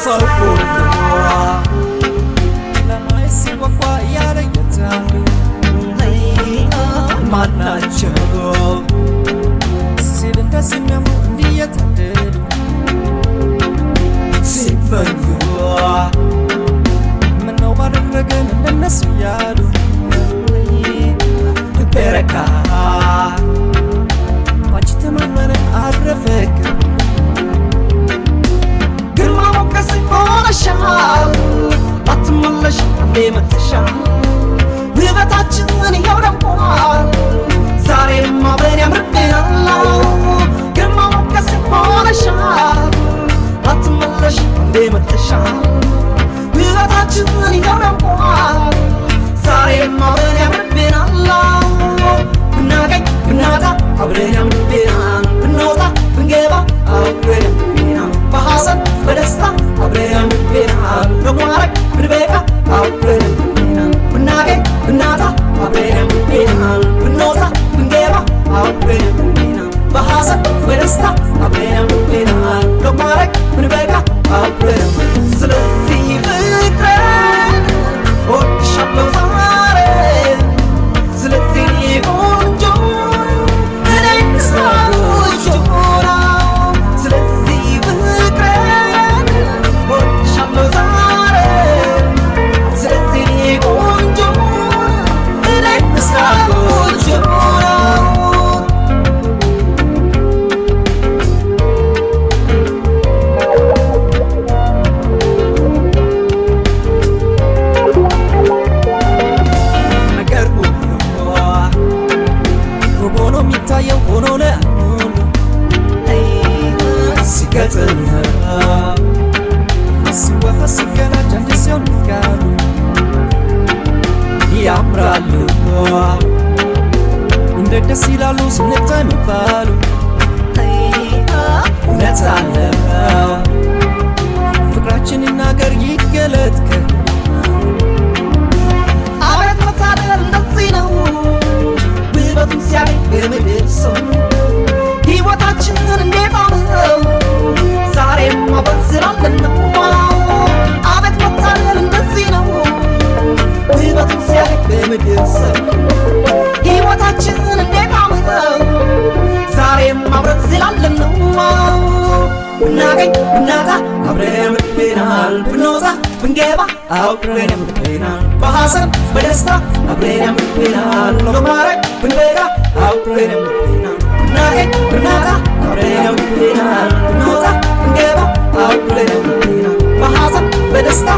صوفوا لما يسيبوا يا ريتاني ما نجوا سيدنا سيمو نيتدل سيفنوا منو بارغن الناس يالو بركة واجت من عرفك شال أتمنى شيء ما تشال ببتاعتني يورم قال زاري ما بيني مربي الله كم مكسب ولا شال أتمنى شيء ما تشال ببتاعتني يورم قال زاري ما بيني مربي الله بناجي بنادا أبرينا مربينا بنوزا بنجيبا أبرينا مربينا بحسن بدستا أبرينا مربينا لقمارك بربيكا أبرينا مربينا بناجي بنادا أبرينا مربينا بنوزا بنجيبا أبرينا مربينا بحسن بدستا أبرينا مربينا لقمارك بربيكا أبرينا مربينا سلسي فكرين وشابلو زارين سلسي فونجون هناك نسمعو جورا سلسي فكرين وشابلو زارين سلسي فونجون هناك نسمعو جورا ያምራሉ እንደ ደስ ይላሉ ስንታይ መባሉ እውነት አለ ፍቅራችን ይናገር ይገለጥ አቤት መታደል እንደዚህ ነው ውበቱን ሲያይ በምድር ሰው ሕይወታችንን እንዴት አምረው ዛሬም አበዝራለን ነው አቤት መታደል እንደዚህ ነው ውበቱን ሲያይ በምድር ሰው ሕይወታችንን እንዴት አምረው ዛሬም አብረን ስላለን ነው ብናገኝ ብናጣ አብረን ምርቤናል ብንወጣ ብንገባ አብረን ምርቤናል በሐዘን በደስታ አብረን ምርቤናል ለማረግ ብንበጋ አብረን ምርቤናል ብናገኝ ብናጣ አብረን ምርቤናል ብንወጣ ብንገባ አብረን ምርቤናል በሐዘን በደስታ